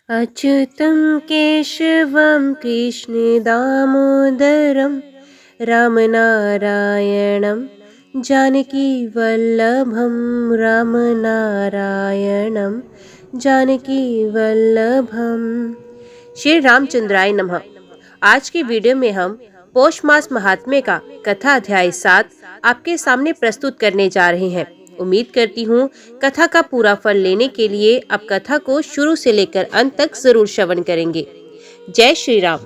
अच्युतं केशवं कृष्णदामोदरं रामनारायणं जानकीवल्लभं रामनारायणं जानकीवल्लभम। श्री रामचंद्राय नमः। आज के वीडियो में हम पौष मास महात्म्य का कथा अध्याय 7 आपके सामने प्रस्तुत करने जा रहे हैं। उम्मीद करती हूँ कथा का पूरा फल लेने के लिए आप कथा को शुरू से लेकर अंत तक जरूर श्रवण करेंगे। जय श्री राम।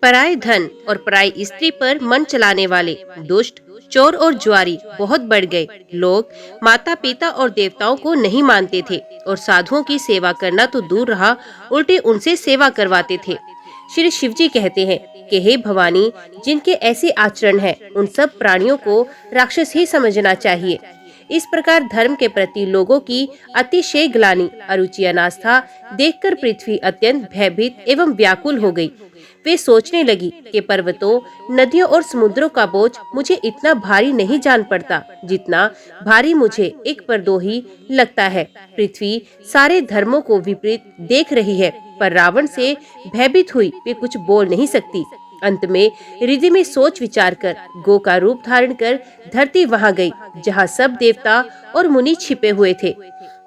पराय धन और पराई स्त्री पर मन चलाने वाले दुष्ट, चोर और जुआरी बहुत बढ़ गए। लोग माता पिता और देवताओं को नहीं मानते थे और साधुओं की सेवा करना तो दूर रहा, उल्टे उनसे सेवा करवाते थे। श्री शिव जी कहते हैं कि हे भवानी, जिनके ऐसे आचरण है उन सब प्राणियों को राक्षस ही समझना चाहिए। इस प्रकार धर्म के प्रति लोगों की अतिशय ग्लानि, अरुचि, अनास्था देखकर पृथ्वी अत्यंत भयभीत एवं व्याकुल हो गई। वे सोचने लगी कि पर्वतों, नदियों और समुद्रों का बोझ मुझे इतना भारी नहीं जान पड़ता जितना भारी मुझे एक परदोही लगता है। पृथ्वी सारे धर्मों को विपरीत देख रही है, पर रावण से भयभीत हुई वे कुछ बोल नहीं सकती। अंत में हृदय में सोच विचार कर गो का रूप धारण कर धरती वहां गई जहां सब देवता और मुनि छिपे हुए थे।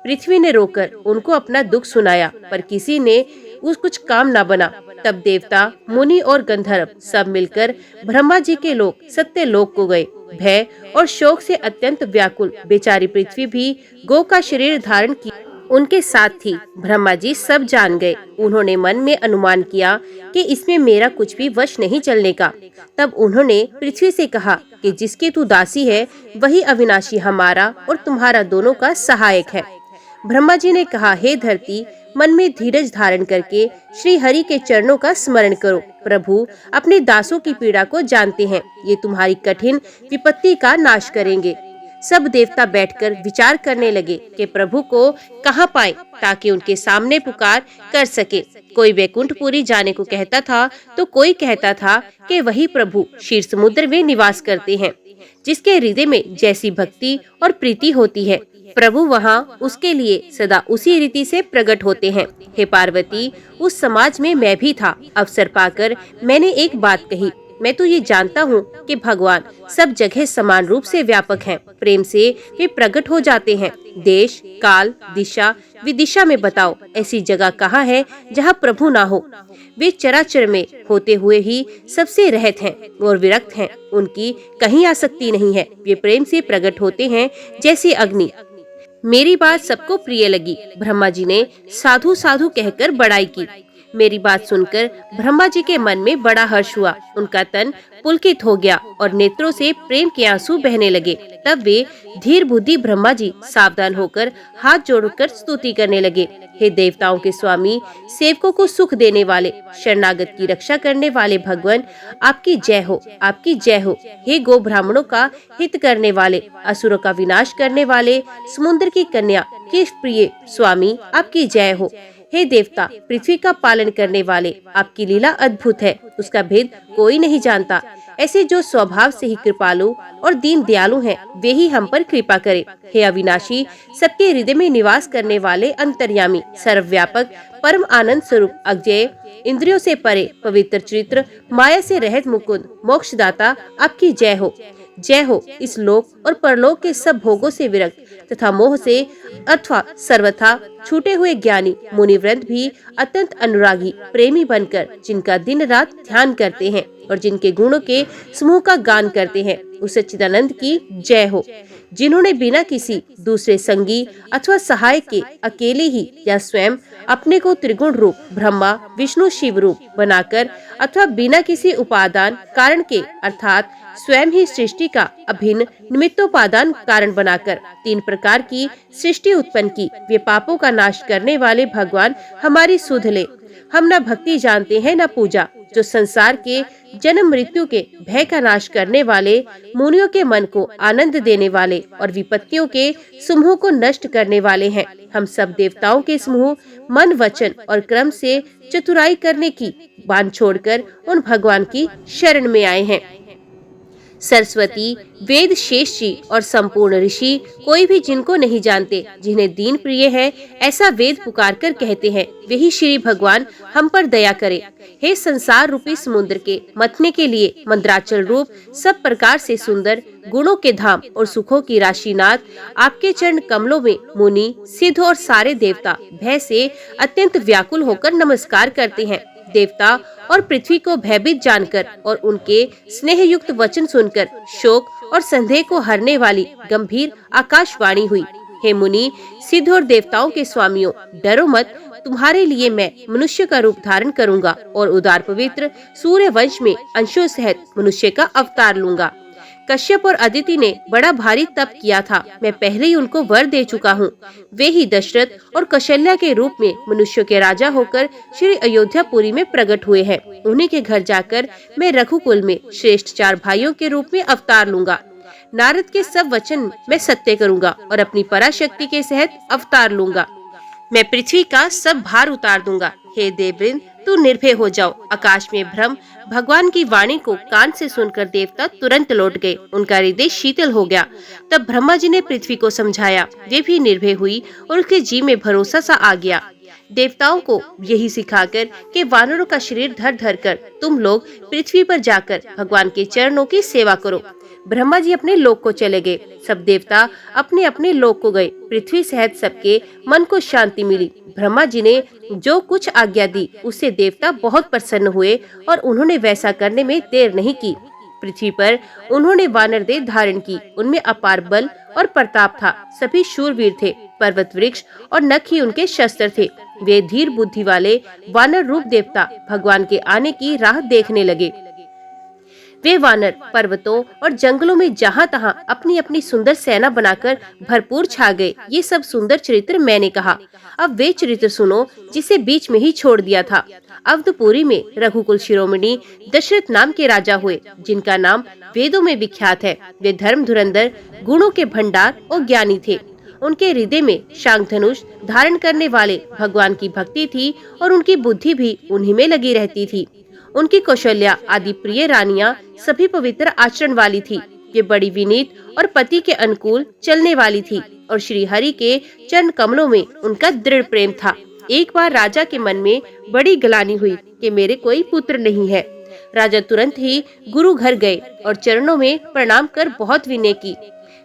पृथ्वी ने रोकर उनको अपना दुख सुनाया, पर किसी ने उस कुछ काम न बना। तब देवता, मुनि और गंधर्व सब मिलकर ब्रह्मा जी के लोक सत्य लोक को गए। भय और शोक से अत्यंत व्याकुल बेचारी पृथ्वी भी गो का शरीर धारण किया उनके साथ थी। ब्रह्मा जी सब जान गए। उन्होंने मन में अनुमान किया कि इसमें मेरा कुछ भी वश नहीं चलने का। तब उन्होंने पृथ्वी से कहा कि जिसकी तू दासी है वही अविनाशी हमारा और तुम्हारा दोनों का सहायक है। ब्रह्मा जी ने कहा, हे धरती, मन में धीरज धारण करके श्री हरि के चरणों का स्मरण करो। प्रभु अपने दासों की पीड़ा को जानते हैं, ये तुम्हारी कठिन विपत्ति का नाश करेंगे। सब देवता बैठकर विचार करने लगे कि प्रभु को कहाँ पाएं ताकि उनके सामने पुकार कर सके। कोई वैकुंठपुरी जाने को कहता था तो कोई कहता था कि वही प्रभु क्षीर समुद्र में निवास करते हैं। जिसके हृदय में जैसी भक्ति और प्रीति होती है, प्रभु वहाँ उसके लिए सदा उसी रीति से प्रकट होते हैं। हे पार्वती, उस समाज में मैं भी था। अवसर पाकर मैंने एक बात कही, मैं तो ये जानता हूँ कि भगवान सब जगह समान रूप से व्यापक हैं। प्रेम से वे प्रकट हो जाते हैं। देश, काल, दिशा, विदिशा में बताओ ऐसी जगह कहाँ है जहाँ प्रभु ना हो। वे चराचर में होते हुए ही सबसे रहत हैं और विरक्त हैं। उनकी कहीं आसक्ति नहीं है। वे प्रेम से प्रकट होते हैं जैसे अग्नि। मेरी बात सबको प्रिय लगी। ब्रह्मा जी ने साधु साधु कहकर बड़ाई की। मेरी बात सुनकर ब्रह्मा जी के मन में बड़ा हर्ष हुआ। उनका तन पुलकित हो गया और नेत्रों से प्रेम के आंसू बहने लगे। तब वे धीर बुद्धि ब्रह्मा जी सावधान होकर हाथ जोड़कर स्तुति करने लगे। हे देवताओं के स्वामी, सेवकों को सुख देने वाले, शरणागत की रक्षा करने वाले भगवान, आपकी जय हो, आपकी जय हो। हे गो ब्राह्मणों का हित करने वाले, असुरों का विनाश करने वाले, समुद्र की कन्या के प्रिय स्वामी, आपकी जय हो। हे देवता, पृथ्वी का पालन करने वाले, आपकी लीला अद्भुत है, उसका भेद कोई नहीं जानता। ऐसे जो स्वभाव से ही कृपालु और दीन दयालु हैं, वे ही हम पर कृपा करें। हे अविनाशी, सबके हृदय में निवास करने वाले, अंतर्यामी, सर्वव्यापक, परम आनंद स्वरूप, अजय, इंद्रियों से परे, पवित्र चरित्र, माया से रहित मुकुंद, मोक्षदाता, आपकी जय हो। जय हो। इस लोक और परलोक के सब भोगों से विरक्त तथा मोह से अथवा सर्वथा छूटे हुए ज्ञानी मुनिवृंद भी अत्यंत अनुरागी प्रेमी बनकर जिनका दिन रात ध्यान करते हैं और जिनके गुणों के समूह का गान करते हैं, उस सच्चिदानंद की जय हो। जिन्होंने बिना किसी दूसरे संगी अथवा सहायक के अकेले ही या स्वयं अपने को त्रिगुण रूप ब्रह्मा विष्णु शिव रूप बनाकर अथवा बिना किसी उपादान कारण के अर्थात स्वयं ही सृष्टि का अभिन्न निमित्तोपादान कारण बनाकर 3 प्रकार की सृष्टि उत्पन्न की, वे पापों का नाश करने वाले भगवान हमारी सुध ले। हम न भक्ति जानते हैं न पूजा, जो संसार के जन्म मृत्यु के भय का नाश करने वाले, मुनियों के मन को आनंद देने वाले और विपत्तियों के समूह को नष्ट करने वाले हैं। हम सब देवताओं के समूह मन, वचन और क्रम से चतुराई करने की बांध छोड़कर उन भगवान की शरण में आए हैं। सरस्वती, वेद शेष जी और संपूर्ण ऋषि कोई भी जिनको नहीं जानते, जिन्हें दीन प्रिय है, ऐसा वेद पुकार कर कहते हैं, वही श्री भगवान हम पर दया करे। हे संसार रूपी समुद्र के मथने के लिए मंद्राचल रूप सब प्रकार से सुंदर गुणों के धाम और सुखों की राशिनाथ, आपके चरण कमलों में मुनि, सिद्ध और सारे देवता भय से अत्यंत व्याकुल होकर नमस्कार करते हैं। देवता और पृथ्वी को भयभीत जानकर और उनके स्नेह युक्त वचन सुनकर शोक और संदेह को हरने वाली गंभीर आकाशवाणी हुई। हे मुनि, सिद्ध और देवताओं के स्वामियों, डरो मत, तुम्हारे लिए मैं मनुष्य का रूप धारण करूंगा और उदार पवित्र सूर्य वंश में अंशों सहित मनुष्य का अवतार लूंगा। कश्यप और अदिति ने बड़ा भारी तप किया था, मैं पहले ही उनको वर दे चुका हूँ। वे ही दशरथ और कौशल्या के रूप में मनुष्यों के राजा होकर श्री अयोध्यापुरी में प्रकट हुए हैं। उन्हीं के घर जाकर मैं रघुकुल में श्रेष्ठ 4 भाइयों के रूप में अवतार लूंगा। नारद के सब वचन मैं सत्य करूंगा और अपनी पराशक्ति के सहित अवतार लूंगा। मैं पृथ्वी का सब भार उतार दूंगा। हे देववृंद, तू निर्भय हो जाओ। आकाश में ब्रह्म भगवान की वाणी को कान से सुनकर देवता तुरंत लौट गए। उनका हृदय शीतल हो गया। तब ब्रह्मा जी ने पृथ्वी को समझाया, वे भी निर्भय हुई और उसके जी में भरोसा सा आ गया। देवताओं को यही सिखाकर कि वानरों का शरीर धर धर कर तुम लोग पृथ्वी पर जाकर भगवान के चरणों की सेवा करो। ब्रह्मा जी अपने लोक को चले गए। सब देवता अपने अपने लोक को गए। पृथ्वी सहित सबके मन को शांति मिली। ब्रह्मा जी ने जो कुछ आज्ञा दी उससे देवता बहुत प्रसन्न हुए और उन्होंने वैसा करने में देर नहीं की। पृथ्वी पर उन्होंने वानर देह धारण की। उनमें अपार बल और प्रताप था। सभी शूरवीर थे। पर्वत, वृक्ष और नख ही उनके शस्त्र थे। वे धीर बुद्धि वाले वानर रूप देवता भगवान के आने की राह देखने लगे। वे वानर पर्वतों और जंगलों में जहाँ तहाँ अपनी अपनी सुंदर सेना बनाकर भरपूर छा गए। ये सब सुंदर चरित्र मैंने कहा। अब वे चरित्र सुनो जिसे बीच में ही छोड़ दिया था। अवधपुरी में रघुकुल शिरोमणि दशरथ नाम के राजा हुए, जिनका नाम वेदों में विख्यात है। वे धर्म धुरंधर, गुणों के भंडार और ज्ञानी थे। उनके हृदय में शांग धनुष धारण करने वाले भगवान की भक्ति थी और उनकी बुद्धि भी उन्हीं में लगी रहती थी। उनकी कौशल्या आदि प्रिय रानियां सभी पवित्र आचरण वाली थी। ये बड़ी विनीत और पति के अनुकूल चलने वाली थी और श्री हरि के चरण कमलों में उनका दृढ़ प्रेम था। एक बार राजा के मन में बड़ी ग्लानि हुई कि मेरे कोई पुत्र नहीं है। राजा तुरंत ही गुरु घर गए और चरणों में प्रणाम कर बहुत विनय की।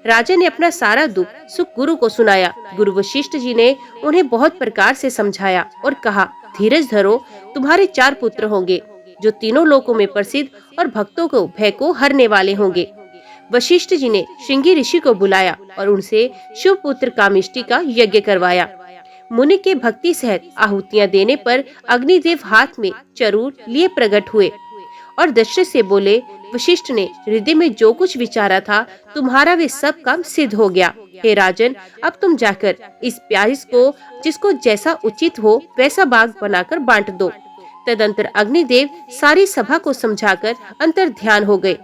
राजा ने अपना सारा दुख सुख गुरु को सुनाया। गुरु वशिष्ठ जी ने उन्हें बहुत प्रकार से समझाया और कहा, धीरज धरो, तुम्हारे 4 पुत्र होंगे जो तीनों लोकों में प्रसिद्ध और भक्तों को भय को हरने वाले होंगे। वशिष्ठ जी ने श्रृंगी ऋषि को बुलाया और उनसे शुभ पुत्र कामिष्टि का यज्ञ करवाया। मुनि के भक्ति सहित आहुतियां देने पर अग्निदेव हाथ में चरूर लिए प्रकट हुए और दशरथ से बोले, वशिष्ठ ने हृदय में जो कुछ विचारा था तुम्हारा वे सब काम सिद्ध हो गया। हे राजन, अब तुम जाकर इस प्यास को जिसको जैसा उचित हो वैसा भाग बनाकर बांट दो। तदंतर अग्निदेव सारी सभा को समझाकर अंतर ध्यान हो गए।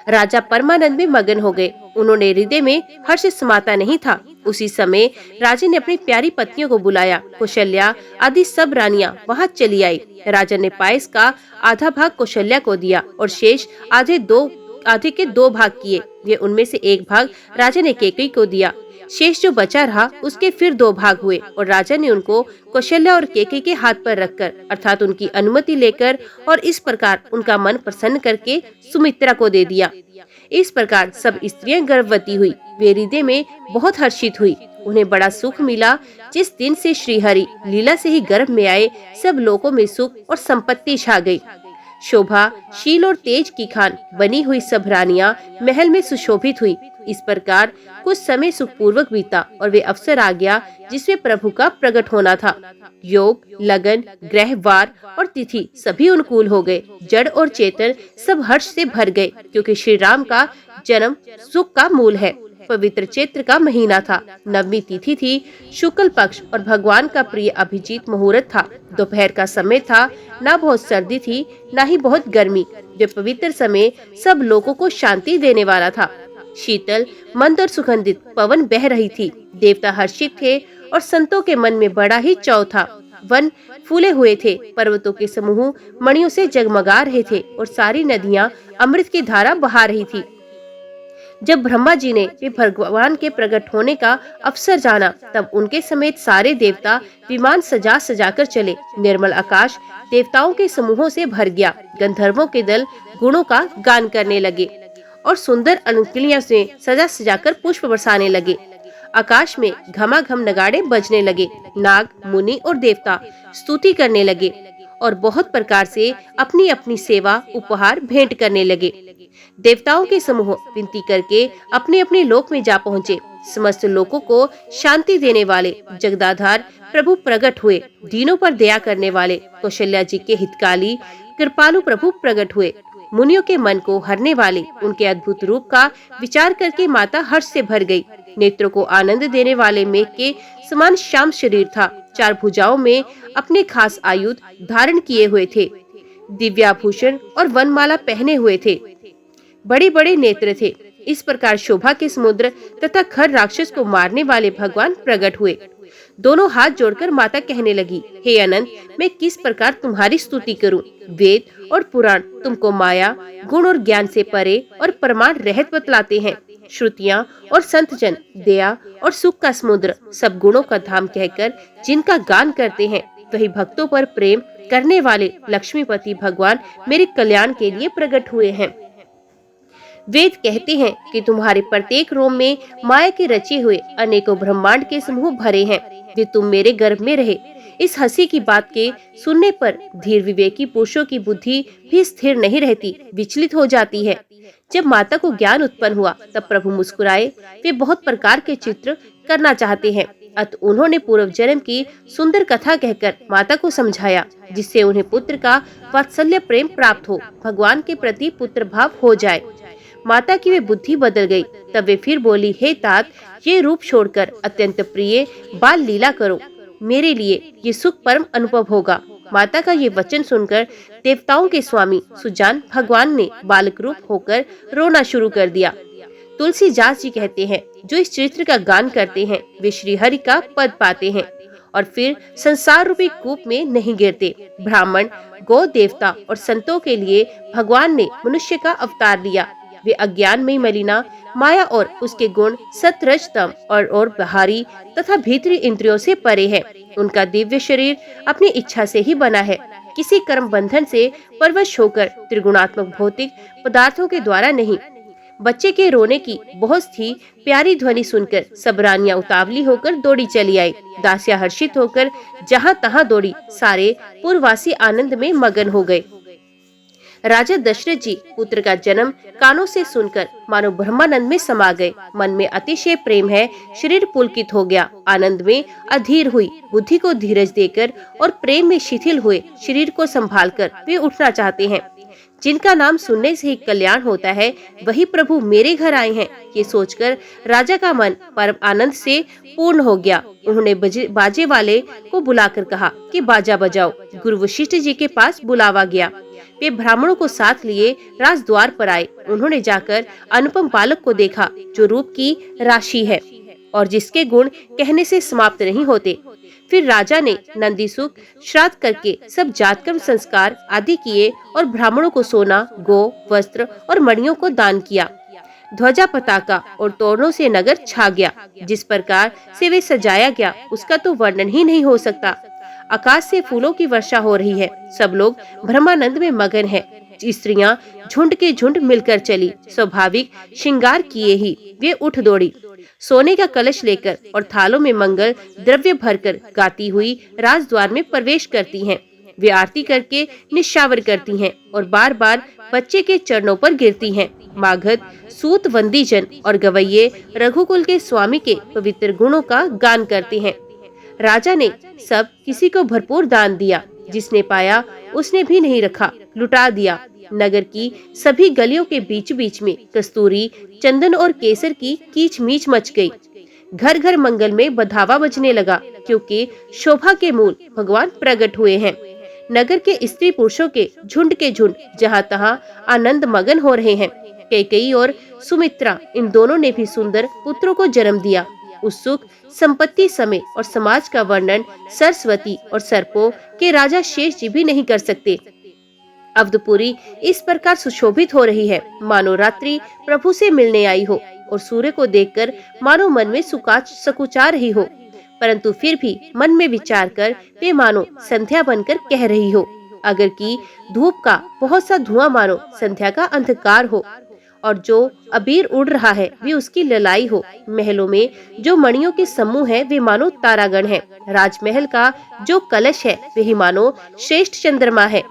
राजा परमानंद में मगन हो गए। उन्होंने हृदय में हर्ष समाता नहीं था। उसी समय राजा ने अपनी प्यारी पत्नियों को बुलाया। कौशल्या आदि सब रानियां वहां चली आई। राजा ने पायस का आधा भाग कौशल्या को दिया और शेष आधे के 2 भाग किए। वे उनमें से एक भाग राजा ने केकई को दिया। शेष जो बचा रहा उसके फिर 2 भाग हुए और राजा ने उनको कौशल्या और केकई के हाथ पर रखकर अर्थात उनकी अनुमति लेकर और इस प्रकार उनका मन प्रसन्न करके सुमित्रा को दे दिया। इस प्रकार सब स्त्रियां गर्भवती हुई। वे हृदय में बहुत हर्षित हुई। उन्हें बड़ा सुख मिला। जिस दिन से श्रीहरि लीला से ही गर्भ में आए, सब लोगों में सुख और संपत्ति छा गई। शोभा, शील और तेज की खान बनी हुई सब रानियां महल में सुशोभित हुई। इस प्रकार कुछ समय सुखपूर्वक बीता और वे अवसर आ गया जिसमें प्रभु का प्रकट होना था। योग, लगन, ग्रह, वार और तिथि सभी अनुकूल हो गए। जड़ और चेतन सब हर्ष से भर गए, क्योंकि श्री राम का जन्म सुख का मूल है। पवित्र चैत्र का महीना था। नवमी तिथि थी। शुक्ल पक्ष और भगवान का प्रिय अभिजीत मुहूर्त था। दोपहर का समय था। न बहुत सर्दी थी, न ही बहुत गर्मी। जो पवित्र समय सब लोगों को शांति देने वाला था। शीतल, मंद और सुगंधित पवन बह रही थी। देवता हर्षित थे और संतों के मन में बड़ा ही चौव था। वन फूले हुए थे, पर्वतों के समूह मणियों से जगमगा रहे थे और सारी नदियां अमृत की धारा बहा रही थी। जब ब्रह्मा जी ने भी भगवान के प्रकट होने का अवसर जाना, तब उनके समेत सारे देवता विमान सजा सजा कर चले। निर्मल आकाश देवताओं के समूहों से भर गया। गंधर्वों के दल गुणों का गान करने लगे और सुंदर अंकिलियों से सजा सजाकर पुष्प बरसाने लगे। आकाश में घमाघम नगाड़े बजने लगे। नाग, मुनि और देवता स्तुति करने लगे और बहुत प्रकार से अपनी अपनी सेवा उपहार भेंट करने लगे। देवताओं के समूह विनती करके अपने अपने लोक में जा पहुँचे। समस्त लोकों को शांति देने वाले जगदाधार प्रभु प्रकट हुए। दीनों पर दया करने वाले कौशल्या जी के हितकाली कृपालु प्रभु प्रकट हुए। मुनियों के मन को हरने वाले उनके अद्भुत रूप का विचार करके माता हर्ष से भर गई। नेत्रों को आनंद देने वाले मेघ के समान श्याम शरीर था। 4 भुजाओं में अपने खास आयुध धारण किए हुए थे। दिव्याभूषण और वनमाला पहने हुए थे। बड़े बड़े नेत्र थे। इस प्रकार शोभा के समुद्र तथा खर राक्षस को मारने वाले भगवान प्रकट हुए। दोनों हाथ जोड़कर माता कहने लगी, हे अनंत, मैं किस प्रकार तुम्हारी स्तुति करूं? वेद और पुराण तुमको माया, गुण और ज्ञान से परे और प्रमाण रहित बतलाते हैं। श्रुतियाँ और संतजन दया और सुख का समुद्र, सब गुणों का धाम कहकर जिनका गान करते हैं, वही भक्तों पर प्रेम करने वाले लक्ष्मीपति भगवान मेरे कल्याण के लिए प्रकट हुए हैं। वेद कहते हैं कि तुम्हारे प्रत्येक रोम में माया के रचे हुए अनेकों ब्रह्मांड के समूह भरे हैं। वे तुम मेरे गर्भ में रहे। इस हंसी की बात के सुनने पर धीर विवेकी पुरुषों की बुद्धि भी स्थिर नहीं रहती, विचलित हो जाती है। जब माता को ज्ञान उत्पन्न हुआ, तब प्रभु मुस्कुराए। वे बहुत प्रकार के चित्र करना चाहते हैं, अतः उन्होंने पूर्व जन्म की सुंदर कथा कहकर माता को समझाया, जिससे उन्हें पुत्र का वात्सल्य प्रेम प्राप्त हो, भगवान के प्रति पुत्र भाव हो जाए। माता की वे बुद्धि बदल गई। तब वे फिर बोली, हे तात, ये रूप छोड़कर अत्यंत प्रिय बाल लीला करो। मेरे लिए ये सुख परम अनुभव होगा। माता का ये वचन सुनकर देवताओं के स्वामी सुजान भगवान ने बालक रूप होकर रोना शुरू कर दिया। तुलसीदास जी कहते हैं, जो इस चरित्र का गान करते हैं, वे श्री हरि का पद पाते हैं और फिर संसार रूपी कूप में नहीं गिरते। ब्राह्मण, गौ देवता और संतों के लिए भगवान ने मनुष्य का अवतार लिया। वे अज्ञान में मलिना माया और उसके गुण सतरज तम और बाहरी तथा भीतरी इंद्रियों से परे है। उनका दिव्य शरीर अपनी इच्छा से ही बना है, किसी कर्म बंधन से परवश होकर त्रिगुणात्मक भौतिक पदार्थों के द्वारा नहीं। बच्चे के रोने की बहुत ही प्यारी ध्वनि सुनकर सब रानियां उतावली होकर दौड़ी चली आई। दासियां हर्षित होकर जहां तहां दौड़ी। सारे पूर्ववासी आनंद में मगन हो गए। राजा दशरथ जी पुत्र का जन्म कानों से सुनकर मानो ब्रह्मानंद में समा गए। मन में अतिशय प्रेम है, शरीर पुलकित हो गया। आनंद में अधीर हुई, बुद्धि को धीरज देकर और प्रेम में शिथिल हुए शरीर को संभालकर वे उठना चाहते हैं। जिनका नाम सुनने से ही कल्याण होता है, वही प्रभु मेरे घर आए हैं। ये सोचकर राजा का मन परम आनंद से पूर्ण हो गया। उन्होंने बाजे वाले को बुलाकर कहा कि बाजा बजाओ। गुरु वशिष्ठ जी के पास बुलावा गया। वे ब्राह्मणों को साथ लिए राजद्वार पर आए। उन्होंने जाकर अनुपम बालक को देखा, जो रूप की राशि है और जिसके गुण कहने से समाप्त नहीं होते। फिर राजा ने नंदीसुख श्राद्ध करके सब जातकर्म संस्कार आदि किए और ब्राह्मणों को सोना, गो, वस्त्र और मणियों को दान किया। ध्वजा, पताका और तोरणों से नगर छा गया। जिस प्रकार से वे सजाया गया, उसका तो वर्णन ही नहीं हो सकता। आकाश से फूलों की वर्षा हो रही है। सब लोग ब्रह्मानंद में मगन हैं। स्त्रियां झुंड के झुंड मिलकर चली। स्वाभाविक श्रृंगार किए ही वे उठ दौड़ी। सोने का कलश लेकर और थालों में मंगल द्रव्य भरकर गाती हुई राजद्वार में प्रवेश करती हैं। वे आरती करके निशावर करती हैं और बार बार बच्चे के चरणों पर गिरती हैं। मागध, सूत, वंदीजन और गवैये रघुकुल के स्वामी के पवित्र गुणों का गान करते हैं। राजा ने सब किसी को भरपूर दान दिया। जिसने पाया उसने भी नहीं रखा, लुटा दिया। नगर की सभी गलियों के बीच बीच में कस्तूरी, चंदन और केसर की कीचमीच मच गई। घर घर मंगल में बधावा बजने लगा, क्योंकि शोभा के मूल भगवान प्रकट हुए हैं। नगर के स्त्री पुरुषों के झुंड जहाँ तहाँ आनंद मगन हो रहे हैं। कैकेयी और सुमित्रा, इन दोनों ने भी सुंदर पुत्रों को जन्म दिया। उस सुख, संपत्ति, समय और समाज का वर्णन सरस्वती और सर्पों के राजा शेष जी भी नहीं कर सकते। अवधपुरी इस प्रकार सुशोभित हो रही है मानो रात्रि प्रभु से मिलने आई हो और सूर्य को देखकर मानो मन में सकुचा रही हो, परंतु फिर भी मन में विचार कर वे मानो संध्या बनकर कह रही हो। अगर की धूप का बहुत सा धुआं मानो संध्या का अंधकार हो और जो अबीर उड़ रहा है वे उसकी ललाई हो। महलों में जो मणियों के समूह है वे मानो तारागण है। राजमहल का जो कलश है वही मानो श्रेष्ठ चंद्रमा है।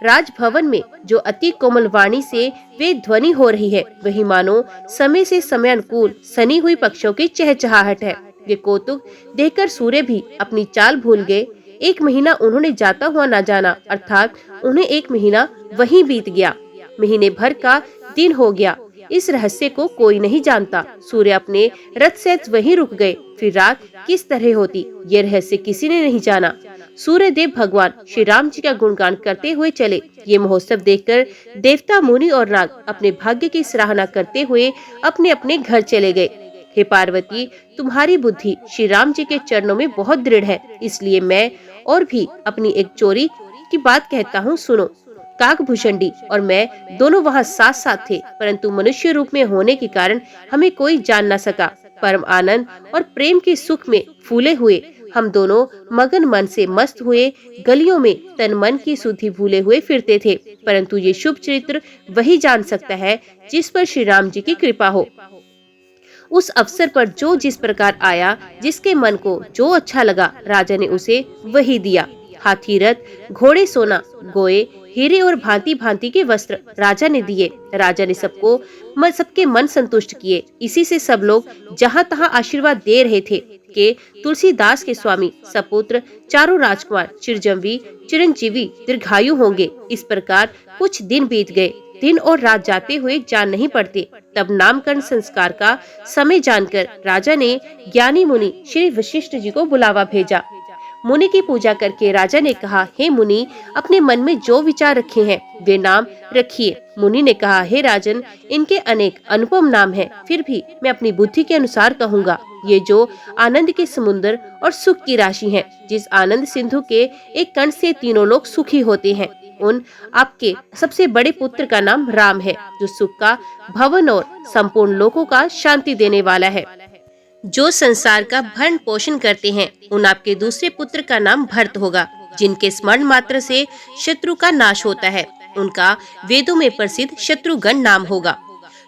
राजभवन में जो अति कोमल वाणी से वे ध्वनि हो रही है वही मानो समय से समय अनुकूल सनी हुई पक्षियों की चहचहाहट है। वे कौतुक देखकर सूर्य भी अपनी चाल भूल गए। 1 महीना उन्होंने जाता हुआ न जाना, अर्थात उन्हें 1 महीना वहीं बीत गया, महीने भर का दिन हो गया। इस रहस्य को कोई नहीं जानता। सूर्य अपने रथ से वहीं रुक गए, फिर रात किस तरह होती ये रहस्य किसी ने नहीं जाना। सूर्य देव भगवान श्री राम जी का गुणगान करते हुए चले। ये महोत्सव देखकर देवता, मुनि और नाग अपने भाग्य की सराहना करते हुए अपने अपने घर चले गए। हे पार्वती, तुम्हारी बुद्धि श्री राम जी के चरणों में बहुत दृढ़ है, इसलिए मैं और भी अपनी एक चोरी की बात कहता हूँ, सुनो। काकभूषणी और मैं दोनों वहाँ साथ साथ थे, परंतु मनुष्य रूप में होने के कारण हमें कोई जान न सका। परम आनंद और प्रेम के सुख में फूले हुए हम दोनों मगन मन से मस्त हुए गलियों में तन मन की शुद्धि भूले हुए फिरते थे, परंतु ये शुभ चरित्र वही जान सकता है जिस पर श्री राम जी की कृपा हो। उस अवसर पर जो जिस प्रकार आया, जिसके मन को जो अच्छा लगा, राजा ने उसे वही दिया। हाथी, रथ, घोड़े, सोना, गोए, हीरे और भांति भांति के वस्त्र राजा ने दिए। राजा ने सबके मन संतुष्ट किए। इसी से सब लोग जहाँ तहाँ आशीर्वाद दे रहे थे कि तुलसीदास के स्वामी सपुत्र चारों राजकुमार चिरंजीवी दीर्घायु होंगे। इस प्रकार कुछ दिन बीत गए। दिन और रात जाते हुए जान नहीं पड़ते। तब नामकरण संस्कार का समय जानकर राजा ने ज्ञानी मुनि श्री वशिष्ठ जी को बुलावा भेजा। मुनि की पूजा करके राजा ने कहा, हे मुनि, अपने मन में जो विचार रखे हैं वे नाम रखिए। मुनि ने कहा, हे राजन, इनके अनेक अनुपम नाम हैं, फिर भी मैं अपनी बुद्धि के अनुसार कहूँगा। ये जो आनंद के समुद्र और सुख की राशि हैं, जिस आनंद सिंधु के एक कण से तीनों लोग सुखी होते हैं, उन आपके सबसे बड़े पुत्र का नाम राम है, जो सुख का भवन और संपूर्ण लोकों का शांति देने वाला है। जो संसार का भरण पोषण करते हैं, उन आपके दूसरे पुत्र का नाम भरत होगा, जिनके स्मरण मात्र से शत्रु का नाश होता है। उनका वेदों में प्रसिद्ध शत्रुघ्न नाम होगा।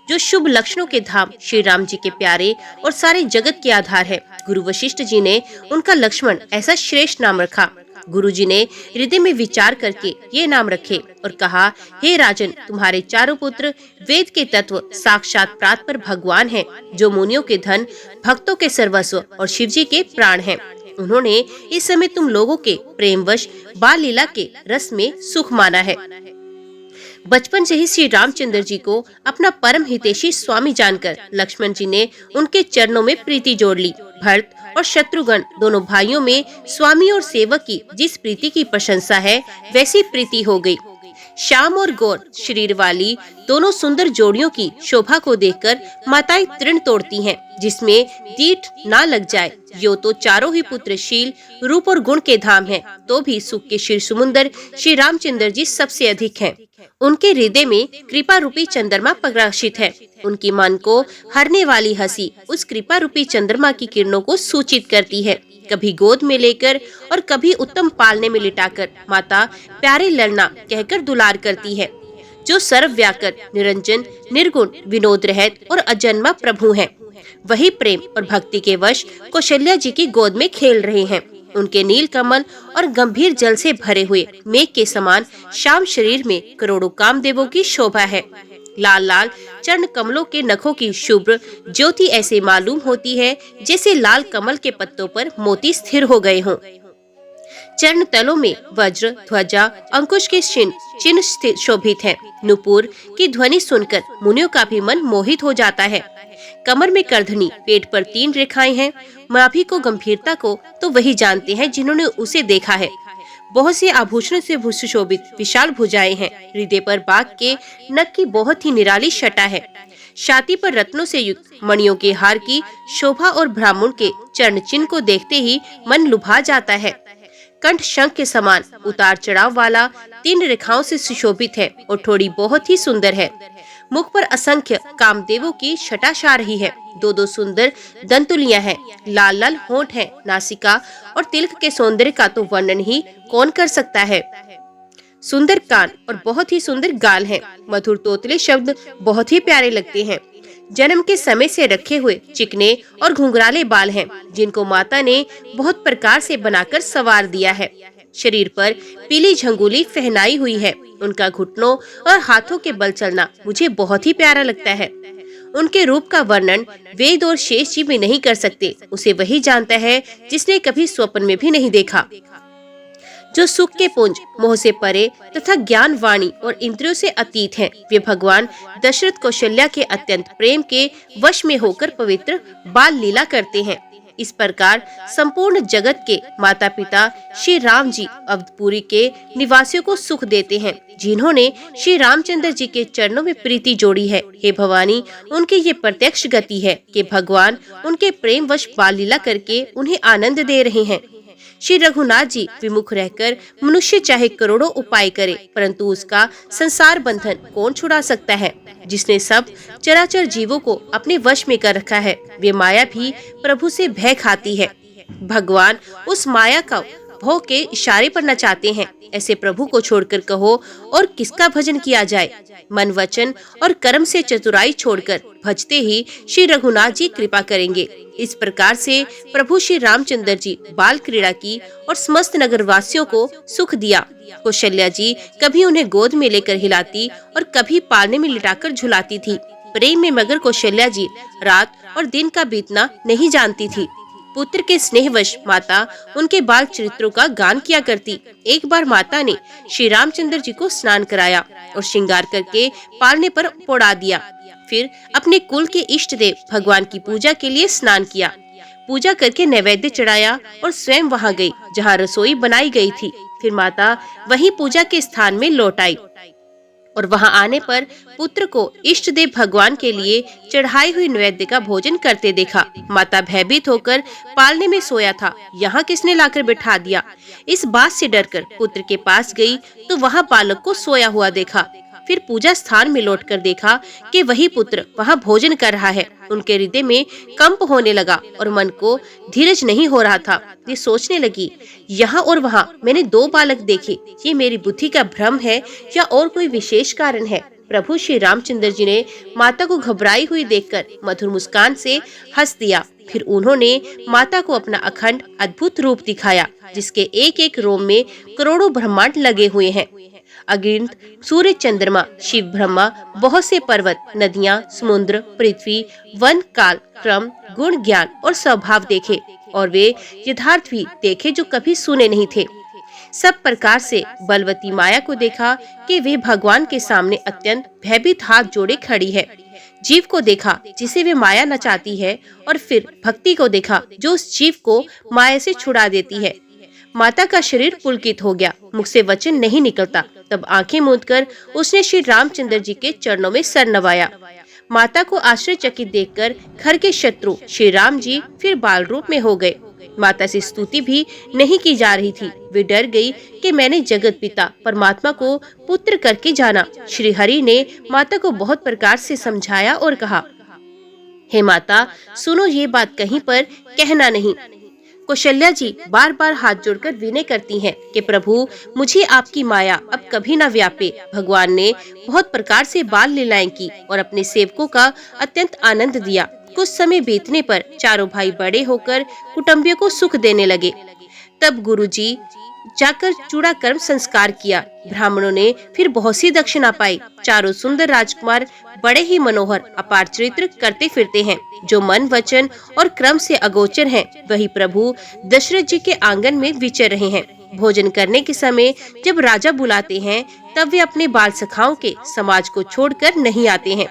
जो शुभ लक्षणों के धाम श्री राम जी के प्यारे और सारे जगत के आधार है। गुरु वशिष्ठ जी ने उनका लक्ष्मण ऐसा श्रेष्ठ नाम रखा। गुरु जी ने हृदय में विचार करके ये नाम रखे और कहा, हे राजन, तुम्हारे चारों पुत्र वेद के तत्व साक्षात प्रातपर भगवान हैं, जो मुनियों के धन, भक्तों के सर्वस्व और शिव जी के प्राण हैं। उन्होंने इस समय तुम लोगों के प्रेमवश बाल लीला के रस में सुख माना है। बचपन से ही श्री रामचंद्र जी को अपना परम हितैषी स्वामी जानकर लक्ष्मण जी ने उनके चरणों में प्रीति जोड़ ली। भरत और शत्रुघ्न दोनों भाइयों में स्वामी और सेवक की जिस प्रीति की प्रशंसा है, वैसी प्रीति हो गई। श्याम और गौर शरीर वाली दोनों सुंदर जोड़ियों की शोभा को देखकर माताएं तृण तोड़ती हैं, जिसमें दीठ ना लग जाए। यो तो चारों ही पुत्र शील, रूप और गुण के धाम हैं, तो भी सुख के शिर सुमुंदर श्री रामचंद्र जी सबसे अधिक हैं। उनके हृदय में कृपा रूपी चंद्रमा प्रकाशित है। उनकी मन को हरने वाली हंसी उस कृपा रूपी चंद्रमा की किरणों को सूचित करती है। कभी गोद में लेकर और कभी उत्तम पालने में लिटाकर माता प्यारे ललना कहकर दुलार करती है। जो सर्वव्याकर, निरंजन, निर्गुण, विनोद रहित और अजन्मा प्रभु हैं, वही प्रेम और भक्ति के वश कौशल्या जी की गोद में खेल रहे हैं। उनके नील कमल और गंभीर जल से भरे हुए मेघ के समान श्याम शरीर में करोड़ों कामदेवों की शोभा है। लाल लाल चरण कमलों के नखों की शुभ्र ज्योति ऐसे मालूम होती है जैसे लाल कमल के पत्तों पर मोती स्थिर हो गए हों। चरण तलों में वज्र, ध्वजा, अंकुश के चिन्ह शोभित हैं। नुपुर की ध्वनि सुनकर मुनियों का भी मन मोहित हो जाता है। कमर में करधनी, पेट पर 3 रेखाएं हैं। नाभि को गंभीरता को तो वही जानते हैं जिन्होंने उसे देखा है। बहुत से आभूषणों से सुशोभित विशाल भुजाएं हैं। हृदय पर बाघ के नख की बहुत ही निराली छटा है। छाती पर रत्नों से युक्त मणियों के हार की शोभा और ब्राह्मण के चरण चिन्ह को देखते ही मन लुभा जाता है। कंठ शंख के समान उतार चढ़ाव वाला 3 रेखाओं से सुशोभित है और ठोड़ी बहुत ही सुंदर है। मुख पर असंख्य कामदेवों की छटा छा रही है। 2 सुंदर दंतुलियां हैं, लाल लाल होंठ हैं, नासिका और तिलक के सौंदर्य का तो वर्णन ही कौन कर सकता है। सुंदर कान और बहुत ही सुंदर गाल हैं। मधुर तोतले शब्द बहुत ही प्यारे लगते हैं। जन्म के समय से रखे हुए चिकने और घुंघराले बाल हैं, जिनको माता ने बहुत प्रकार से बनाकर संवार दिया है। शरीर पर पीली झंगोली पहनाई हुई है। उनका घुटनों और हाथों के बल चलना मुझे बहुत ही प्यारा लगता है। उनके रूप का वर्णन वेद और शेष जी भी नहीं कर सकते। उसे वही जानता है जिसने कभी स्वप्न में भी नहीं देखा। जो सुख के पुंज, मोह से परे तथा ज्ञान, वाणी और इंद्रियों से अतीत हैं, वे भगवान दशरथ कौशल्या के अत्यंत प्रेम के वश में होकर पवित्र बाल लीला करते हैं। इस प्रकार संपूर्ण जगत के माता पिता श्री राम जी अवधपुरी के निवासियों को सुख देते हैं, जिन्होंने श्री रामचंद्र जी के चरणों में प्रीति जोड़ी है। हे भवानी, उनकी ये प्रत्यक्ष गति है कि भगवान उनके प्रेम वश बाल लीला करके उन्हें आनंद दे रहे हैं। श्री रघुनाथ जी विमुख रहकर मनुष्य चाहे करोड़ों उपाय करे, परंतु उसका संसार बंधन कौन छुड़ा सकता है। जिसने सब चराचर जीवों को अपने वश में कर रखा है, वे माया भी प्रभु से भय खाती है। भगवान उस माया का भों के इशारे पर नचाते हैं। ऐसे प्रभु को छोड़कर कहो और किसका भजन किया जाए। मन, वचन और कर्म से चतुराई छोड़कर भजते ही श्री रघुनाथ जी कृपा करेंगे। इस प्रकार से प्रभु श्री रामचंद्र जी बाल क्रीड़ा की और समस्त नगरवासियों को सुख दिया। कौशल्या जी कभी उन्हें गोद में लेकर हिलाती और कभी पालने में लिटाकर झुलाती थी। प्रेम में मगर कौशल्या जी रात और दिन का बीतना नहीं जानती थी। पुत्र के स्नेहवश माता उनके बाल चरित्रों का गान किया करती। एक बार माता ने श्री रामचंद्र जी को स्नान कराया और श्रृंगार करके पालने पर पौड़ा दिया। फिर अपने कुल के इष्ट देव भगवान की पूजा के लिए स्नान किया। पूजा करके नैवेद्य चढ़ाया और स्वयं वहां गई जहां रसोई बनाई गई थी। फिर माता वहीं पूजा के स्थान में लौट आई और वहां आने पर पुत्र को इष्ट देव भगवान के लिए चढ़ाई हुई नैवेद्य का भोजन करते देखा। माता भयभीत होकर पालने में सोया था, यहाँ किसने लाकर बिठा दिया। इस बात से डरकर पुत्र के पास गई तो वहाँ बालक को सोया हुआ देखा। फिर पूजा स्थान में लौटकर देखा कि वही पुत्र वहाँ भोजन कर रहा है। उनके हृदय में कंप होने लगा और मन को धीरज नहीं हो रहा था। ये सोचने लगी, यहाँ और वहाँ मैंने 2 बालक देखे, ये मेरी बुद्धि का भ्रम है या और कोई विशेष कारण है। प्रभु श्री रामचंद्र जी ने माता को घबराई हुई देखकर मधुर मुस्कान से हंस दिया। फिर उन्होंने माता को अपना अखंड अद्भुत रूप दिखाया, जिसके एक एक रोम में करोड़ों ब्रह्मांड लगे हुए हैं। अगिंत सूर्य, चंद्रमा, शिव, ब्रह्मा, बहुत से पर्वत, नदियां, समुद्र, पृथ्वी, वन, काल, क्रम, गुण, ज्ञान और स्वभाव देखे और वे यथार्थ भी देखे जो कभी सुने नहीं थे। सब प्रकार से बलवती माया को देखा कि वे भगवान के सामने अत्यंत भयभीत हाथ जोड़े खड़ी है। जीव को देखा जिसे वे माया नचाती है और फिर भक्ति को देखा जो उस जीव को माया से छुड़ा देती है। माता का शरीर पुलकित हो गया, मुख से वचन नहीं निकलता। तब आंखें मूंदकर उसने श्री रामचंद्र जी के चरणों में सर नवाया। माता को आश्चर्यचकित देखकर घर के शत्रु श्री राम जी फिर बाल रूप में हो गए। माता से स्तुति भी नहीं की जा रही थी। वे डर गई कि मैंने जगत पिता परमात्मा को पुत्र करके जाना। श्री हरि ने माता को बहुत प्रकार से समझाया और कहा, हे माता सुनो, ये बात कहीं पर कहना नहीं। कौशल्या जी बार बार हाथ जोड़कर विनय करती हैं कि प्रभु मुझे आपकी माया अब कभी न व्यापे। भगवान ने बहुत प्रकार से बाल लीलाएं की और अपने सेवकों का अत्यंत आनंद दिया। कुछ समय बीतने पर चारों भाई बड़े होकर कुटुंबियों को सुख देने लगे। तब गुरुजी जाकर चूड़ा कर्म संस्कार किया। ब्राह्मणों ने फिर बहुत सी दक्षिणा पाई। चारों सुंदर राजकुमार बड़े ही मनोहर अपार चरित्र करते फिरते हैं। जो मन, वचन और क्रम से अगोचर हैं, वही प्रभु दशरथ जी के आंगन में विचर रहे हैं। भोजन करने के समय जब राजा बुलाते हैं तब वे अपने बाल सखाओं के समाज को छोड़कर नहीं आते हैं।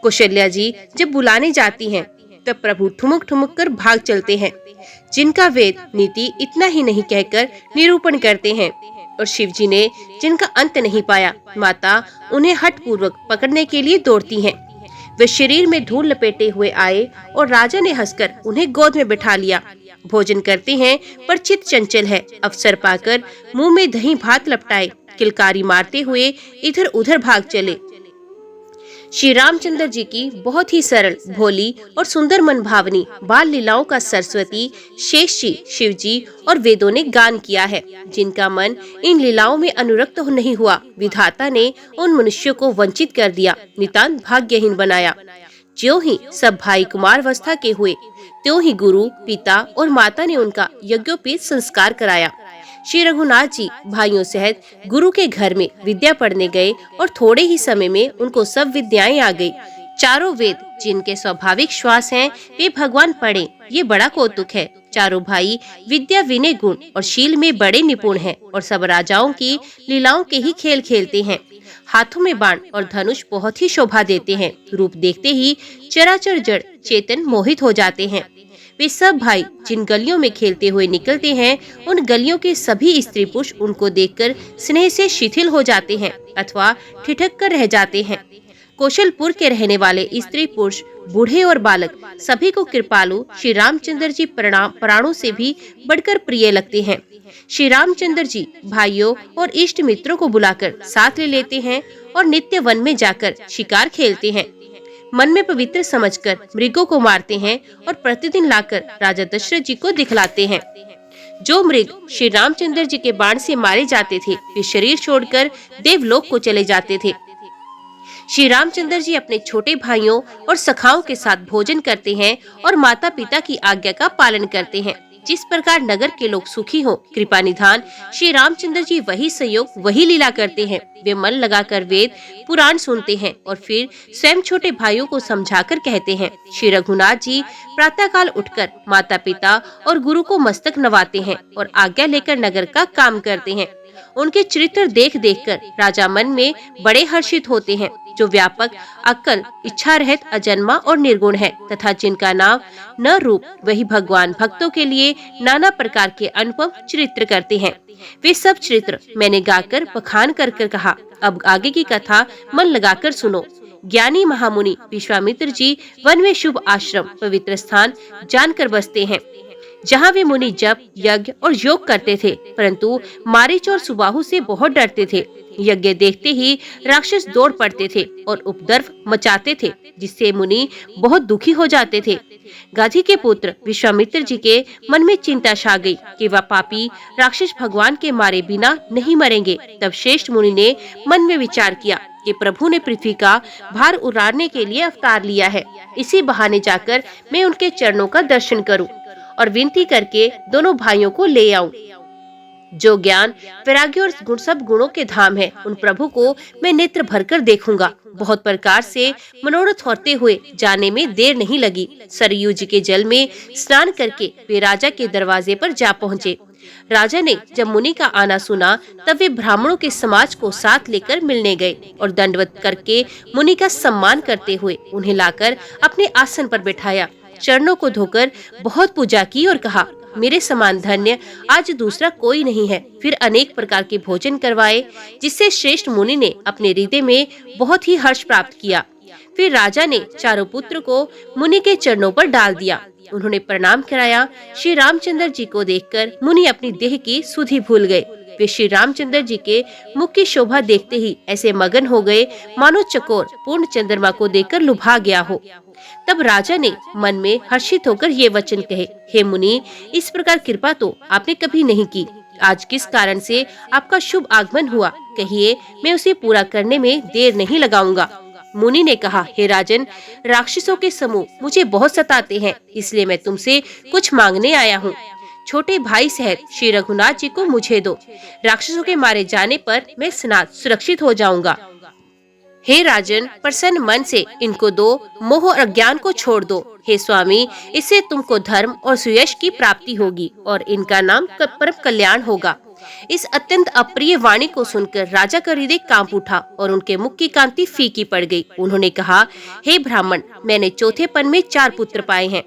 कौशल्या जी जब बुलाने जाती हैं तब प्रभु ठुमक ठुमक कर भाग चलते हैं। जिनका वेद नीति इतना ही नहीं कहकर निरूपण करते हैं और शिव जी ने जिनका अंत नहीं पाया, माता उन्हें हठ पूर्वक पकड़ने के लिए दौड़ती हैं। वे शरीर में धूल लपेटे हुए आए और राजा ने हंसकर उन्हें गोद में बिठा लिया। भोजन करते हैं पर चित चंचल है। अवसर पाकर मुंह में दही भात लपटाए किलकारी मारते हुए इधर उधर भाग चले। श्री रामचंद्र जी की बहुत ही सरल, भोली और सुंदर मनभावनी बाल लीलाओं का सरस्वती, शेष जी, शिव जी और वेदों ने गान किया है। जिनका मन इन लीलाओं में अनुरक्त नहीं हुआ, विधाता ने उन मनुष्यों को वंचित कर दिया, नितांत भाग्यहीन बनाया। ज्यों ही सब भाई कुमारावस्था के हुए, त्यों ही गुरु, पिता और माता ने उनका यज्ञोपवीत संस्कार कराया। श्री रघुनाथ जी भाइयों सहित गुरु के घर में विद्या पढ़ने गए और थोड़े ही समय में उनको सब विद्याएं आ गई। चारों वेद जिनके स्वाभाविक श्वास हैं, वे भगवान पढ़े, ये बड़ा कौतुक है। चारों भाई विद्या, विनय, गुण और शील में बड़े निपुण हैं और सब राजाओं की लीलाओं के ही खेल खेलते हैं। हाथों में बाण और धनुष बहुत ही शोभा देते हैं। रूप देखते ही चराचर जड़ चेतन मोहित हो जाते हैं। वे सब भाई जिन गलियों में खेलते हुए निकलते हैं, उन गलियों के सभी स्त्री पुरुष उनको देखकर स्नेह से शिथिल हो जाते हैं अथवा ठिठक कर रह जाते हैं। कौशलपुर के रहने वाले स्त्री पुरुष, बूढ़े और बालक सभी को कृपालु श्री रामचंद्र जी प्राणों से भी बढ़कर प्रिय लगते हैं। श्री रामचंद्र जी भाइयों और इष्ट मित्रों को बुलाकर साथ ले लेते हैं और नित्य वन में जाकर शिकार खेलते हैं। मन में पवित्र समझकर मृगों को मारते हैं और प्रतिदिन लाकर राजा दशरथ जी को दिखलाते हैं। जो मृग श्री रामचंद्र जी के बाण से मारे जाते थे, वे शरीर छोड़कर देवलोक को चले जाते थे। श्री रामचंद्र जी अपने छोटे भाइयों और सखाओं के साथ भोजन करते हैं और माता पिता की आज्ञा का पालन करते हैं। जिस प्रकार नगर के लोग सुखी हो, कृपा निधान श्री रामचंद्र जी वही संयोग, वही लीला करते हैं। वे मन लगाकर वेद पुराण सुनते हैं और फिर स्वयं छोटे भाइयों को समझाकर कहते हैं। श्री रघुनाथ जी प्रातः काल उठकर माता पिता और गुरु को मस्तक नवाते हैं और आज्ञा लेकर नगर का काम करते हैं। उनके चरित्र देख देखकर राजा मन में बड़े हर्षित होते हैं। जो व्यापक, अक्ल, इच्छा रहित, अजन्मा और निर्गुण है तथा जिनका नाम न रूप, वही भगवान भक्तों के लिए नाना प्रकार के अनुपम चरित्र करते हैं। वे सब चरित्र मैंने गाकर बखान कर कहा। अब आगे की कथा मन लगाकर सुनो। ज्ञानी महामुनि विश्वामित्र जी वन में शुभ आश्रम, पवित्र स्थान जानकर बसते हैं, जहाँ वे मुनि जप, यज्ञ और योग करते थे, परंतु मारीच और सुबाहु से बहुत डरते थे। यज्ञ देखते ही राक्षस दौड़ पड़ते थे और उपद्रव मचाते थे, जिससे मुनि बहुत दुखी हो जाते थे। गाधी के पुत्र विश्वामित्र जी के मन में चिंता छा गई कि वह पापी राक्षस भगवान के मारे बिना नहीं मरेंगे। तब श्रेष्ठ मुनि ने मन में विचार किया कि प्रभु ने पृथ्वी का भार उतारने के लिए अवतार लिया है, इसी बहाने जाकर मैं उनके चरणों का दर्शन करूं और विनती करके दोनों भाइयों को ले आऊं। जो ज्ञान, वैराग्य और सब गुणों के धाम है, उन प्रभु को मैं नेत्र भरकर देखूंगा। बहुत प्रकार से मनोरथ होते हुए जाने में देर नहीं लगी। सरयू जी के जल में स्नान करके वे राजा के दरवाजे पर जा पहुँचे। राजा ने जब मुनि का आना सुना, तब वे ब्राह्मणों के समाज को साथ लेकर मिलने गए और दंडवत करके मुनि का सम्मान करते हुए उन्हें लाकर अपने आसन पर बैठाया। चरणों को धोकर बहुत पूजा की और कहा, मेरे समान धन्य आज दूसरा कोई नहीं है। फिर अनेक प्रकार के भोजन करवाए, जिससे श्रेष्ठ मुनि ने अपने हृदय में बहुत ही हर्ष प्राप्त किया। फिर राजा ने चारों पुत्र को मुनि के चरणों पर डाल दिया। उन्होंने प्रणाम कराया। श्री रामचंद्र जी को देखकर मुनि अपनी देह की सुधि भूल गए। वे श्री रामचंद्र जी के मुख की शोभा देखते ही ऐसे मगन हो गए, मानो चकोर पूर्ण चंद्रमा को देखकर लुभा गया हो। तब राजा ने मन में हर्षित होकर ये वचन कहे, हे मुनि, इस प्रकार कृपा तो आपने कभी नहीं की। आज किस कारण से आपका शुभ आगमन हुआ, कहिए, मैं उसे पूरा करने में देर नहीं लगाऊंगा। मुनि ने कहा, हे राजन, राक्षसों के समूह मुझे बहुत सताते हैं, इसलिए मैं तुमसे कुछ मांगने आया हूँ। छोटे भाई सहित श्री रघुनाथ जी को मुझे दो। राक्षसों के मारे जाने पर मैं सनात सुरक्षित हो जाऊंगा। हे राजन, प्रसन्न मन से इनको दो, मोह और अज्ञान को छोड़ दो। हे स्वामी, इससे तुमको धर्म और सुयश की प्राप्ति होगी और इनका नाम परम कल्याण होगा। इस अत्यंत अप्रिय वाणी को सुनकर राजा का हृदय कांप उठा और उनके मुख की कांति फीकी पड़ गई। उन्होंने कहा, हे ब्राह्मण, मैंने चौथेपन में 4 पुत्र पाए हैं।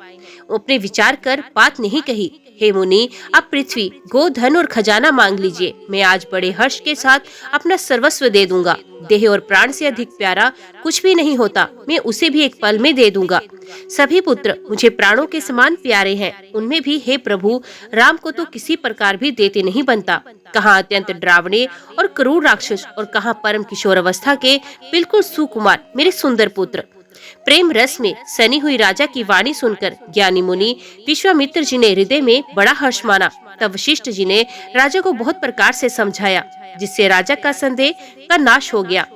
अपने विचार कर बात नहीं कही। हे मुनि, आप पृथ्वी, गोधन और खजाना मांग लीजिए, मैं आज बड़े हर्ष के साथ अपना सर्वस्व दे दूंगा। देह और प्राण से अधिक प्यारा कुछ भी नहीं होता, मैं उसे भी एक पल में दे दूंगा। सभी पुत्र मुझे प्राणों के समान प्यारे हैं, उनमें भी हे प्रभु, राम को तो किसी प्रकार भी देते नहीं बनता। कहाँ अत्यंत डरावने और क्रूर राक्षस और कहाँ परम किशोर अवस्था के बिल्कुल सुकुमार मेरे सुंदर पुत्र। प्रेम रस में सनी हुई राजा की वाणी सुनकर ज्ञानी मुनि विश्वामित्र जी ने हृदय में बड़ा हर्ष माना। तब वशिष्ठ जी ने राजा को बहुत प्रकार से समझाया, जिससे राजा का संदेह का नाश हो गया।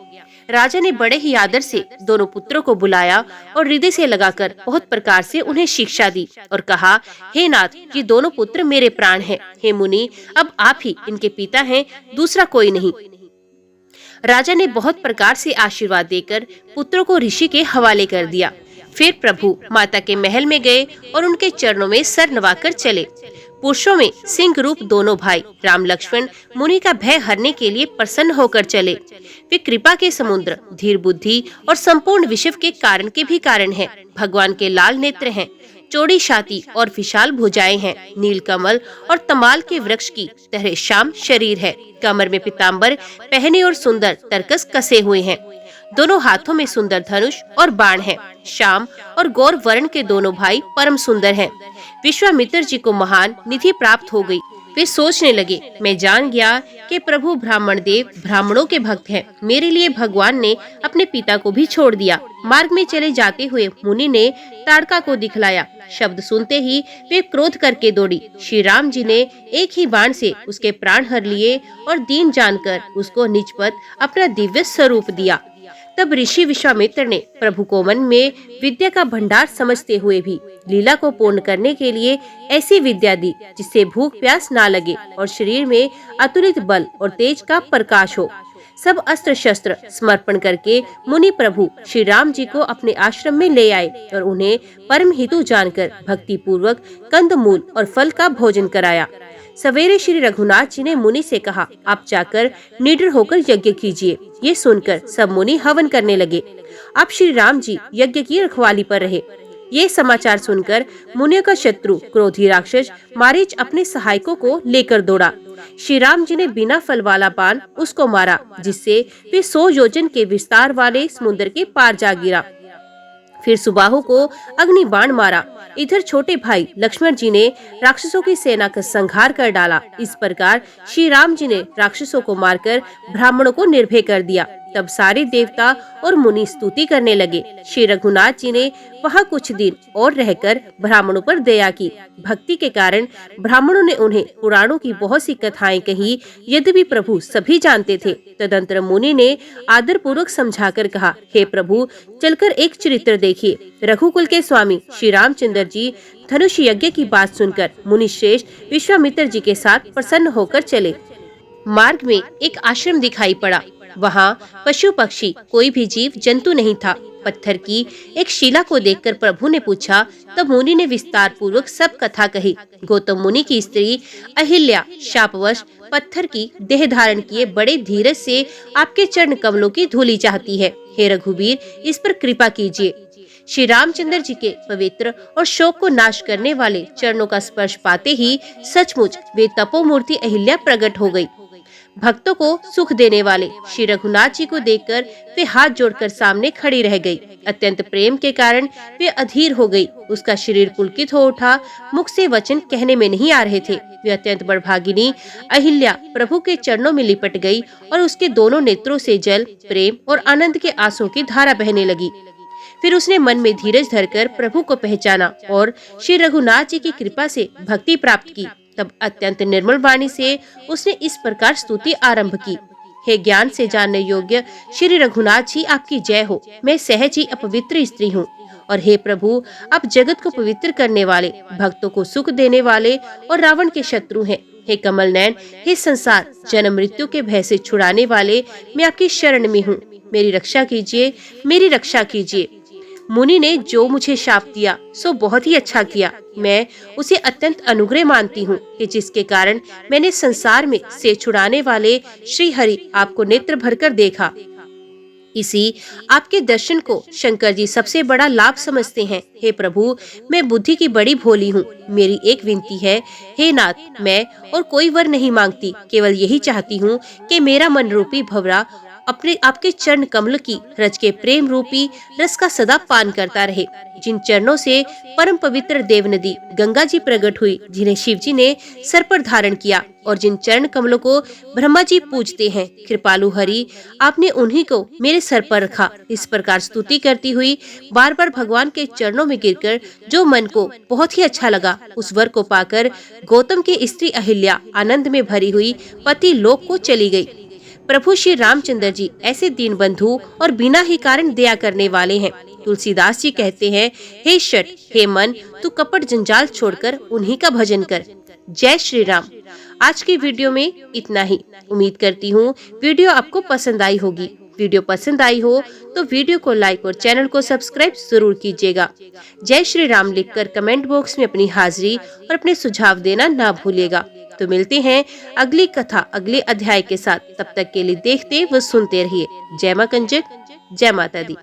राजा ने बड़े ही आदर से दोनों पुत्रों को बुलाया और हृदय से लगाकर बहुत प्रकार से उन्हें शिक्षा दी और कहा, हे नाथ, ये दोनों पुत्र मेरे प्राण हैं। हे मुनि, अब आप ही इनके पिता हैं, दूसरा कोई नहीं। राजा ने बहुत प्रकार से आशीर्वाद देकर पुत्रों को ऋषि के हवाले कर दिया। फिर प्रभु माता के महल में गए और उनके चरणों में सर नवाकर चले। पुरुषों में सिंह रूप दोनों भाई राम लक्ष्मण मुनि का भय हरने के लिए प्रसन्न होकर चले। वे कृपा के समुद्र, धीर बुद्धि और संपूर्ण विश्व के कारण के भी कारण हैं। भगवान के लाल नेत्र हैं, चौड़ी छाती और विशाल भुजाएं हैं। नील कमल और तमाल के वृक्ष की तरह श्याम शरीर है। कमर में पीताम्बर पहने और सुंदर तरकस कसे हुए हैं। दोनों हाथों में सुंदर धनुष और बाण है। श्याम और गौर वर्ण के दोनों भाई परम सुंदर हैं। विश्वामित्र जी को महान निधि प्राप्त हो गई। वे सोचने लगे, मैं जान गया कि प्रभु ब्राह्मण देव ब्राह्मणों के भक्त हैं। मेरे लिए भगवान ने अपने पिता को भी छोड़ दिया। मार्ग में चले जाते हुए मुनि ने ताड़का को दिखलाया। शब्द सुनते ही वे क्रोध करके दौड़ी। श्री राम जी ने एक ही बाण से उसके प्राण हर लिए और दीन जानकर उसको निज पद अपना दिव्य स्वरूप दिया। तब ऋषि विश्वामित्र ने प्रभु को मन में विद्या का भंडार समझते हुए भी लीला को पूर्ण करने के लिए ऐसी विद्या दी जिससे भूख प्यास ना लगे और शरीर में अतुलित बल और तेज का प्रकाश हो। सब अस्त्र शस्त्र समर्पण करके मुनि प्रभु श्री राम जी को अपने आश्रम में ले आए और उन्हें परम हितु जानकर भक्ति पूर्वक कंदमूल और फल का भोजन कराया। सवेरे श्री रघुनाथ जी ने मुनि से कहा, आप जाकर निडर होकर यज्ञ कीजिए। ये सुनकर सब मुनि हवन करने लगे। अब श्री राम जी यज्ञ की रखवाली पर रहे। ये समाचार सुनकर मुनियों का शत्रु क्रोधी राक्षस मारीच अपने सहायकों को लेकर दौड़ा। श्री राम जी ने बिना फल वाला बाण उसको मारा, जिससे वे 100 योजन के विस्तार वाले समुद्र के पार जा गिरा। फिर सुबाहु को अग्नि बाण मारा। इधर छोटे भाई लक्ष्मण जी ने राक्षसों की सेना का संहार कर डाला। इस प्रकार श्री राम जी ने राक्षसों को मारकर ब्राह्मणों को निर्भय कर दिया। तब सारे देवता और मुनि स्तुति करने लगे। श्री रघुनाथ जी ने वहाँ कुछ दिन और रहकर ब्राह्मणों पर दया की। भक्ति के कारण ब्राह्मणों ने उन्हें पुराणों की बहुत सी कथाएं कही, यद्यपि प्रभु सभी जानते थे। तदंतर मुनि ने आदर पूर्वक समझाकर कहा, हे प्रभु, चलकर एक चरित्र देखिए। रघुकुल के स्वामी श्री रामचंद्र जी धनुष यज्ञ की बात सुनकर मुनि श्रेष्ठ विश्वामित्र जी के साथ प्रसन्न होकर चले। मार्ग में एक आश्रम दिखाई पड़ा। वहाँ पशु पक्षी कोई भी जीव जंतु नहीं था। पत्थर की एक शिला को देखकर प्रभु ने पूछा। तब मुनि ने विस्तार पूर्वक सब कथा कही। गौतम मुनि की स्त्री अहिल्या शापवश पत्थर की देह धारण किए बड़े धीरज से आपके चरण कमलों की धूली चाहती है। हे रघुवीर, इस पर कृपा कीजिए। श्री रामचंद्र जी के पवित्र और शोक को नाश करने वाले चरणों का स्पर्श पाते ही सचमुच वे तपोमूर्ति अहिल्या प्रकट हो गई। भक्तों को सुख देने वाले श्री रघुनाथ जी को देखकर वे हाथ जोड़कर सामने खड़ी रह गई। अत्यंत प्रेम के कारण वे अधीर हो गई। उसका शरीर पुलकित हो उठा। मुख से वचन कहने में नहीं आ रहे थे। वे अत्यंत बड़भागिनी अहिल्या प्रभु के चरणों में लिपट गई और उसके दोनों नेत्रों से जल, प्रेम और आनंद के आंसुओं की धारा बहने लगी। फिर उसने मन में धीरज धरकर प्रभु को पहचाना और श्री रघुनाथ जी की कृपा से भक्ति प्राप्त की। तब अत्यंत निर्मल वाणी से उसने इस प्रकार स्तुति आरंभ की। हे ज्ञान से जानने योग्य श्री रघुनाथ जी, आपकी जय हो। मैं सहज ही अपवित्र स्त्री हूँ और हे प्रभु, आप जगत को पवित्र करने वाले, भक्तों को सुख देने वाले और रावण के शत्रु हैं। हे कमल नयन, हे संसार जन्म मृत्यु के भय से छुड़ाने वाले, मैं आपकी शरण में हूँ। मेरी रक्षा कीजिए, मेरी रक्षा कीजिए। मुनि ने जो मुझे शाप दिया सो बहुत ही अच्छा किया। मैं उसे अत्यंत अनुग्रह मानती हूँ कि जिसके कारण मैंने संसार में से छुड़ाने वाले श्री हरि आपको नेत्र भरकर देखा। इसी आपके दर्शन को शंकर जी सबसे बड़ा लाभ समझते हैं। हे प्रभु, मैं बुद्धि की बड़ी भोली हूँ। मेरी एक विनती है, हे नाथ, मैं और कोई वर नहीं मांगती, केवल यही चाहती हूँ कि मेरा मन रूपी भंवरा अपने आपके चरण कमल की रज के प्रेम रूपी रस का सदा पान करता रहे। जिन चरणों से परम पवित्र देव नदी गंगा जी प्रकट हुई, जिन्हें शिव जी ने सर पर धारण किया और जिन चरण कमलों को ब्रह्मा जी पूजते हैं, कृपालु हरि, आपने उन्हीं को मेरे सर पर रखा। इस प्रकार स्तुति करती हुई बार बार भगवान के चरणों में गिरकर जो मन को बहुत ही अच्छा लगा, उस वर को पाकर गौतम की स्त्री अहिल्या आनंद में भरी हुई पति लोक को चली गई। प्रभु श्री रामचंद्र जी ऐसे दीन बंधु और बिना ही कारण दया करने वाले हैं। तुलसीदास जी कहते हैं, हे शठ, हे मन, तू कपट जंजाल छोड़कर उन्हीं का भजन कर। जय श्री राम। आज की वीडियो में इतना ही। उम्मीद करती हूँ वीडियो आपको पसंद आई होगी। वीडियो पसंद आई हो तो वीडियो को लाइक और चैनल को सब्सक्राइब जरूर कीजिएगा। जय श्री राम लिखकर कमेंट बॉक्स में अपनी हाजिरी और अपने सुझाव देना ना भूलिएगा। तो मिलते हैं अगली कथा अगले अध्याय के साथ। तब तक के लिए देखते व सुनते रहिए। जय मां कंजक, जय माता दी।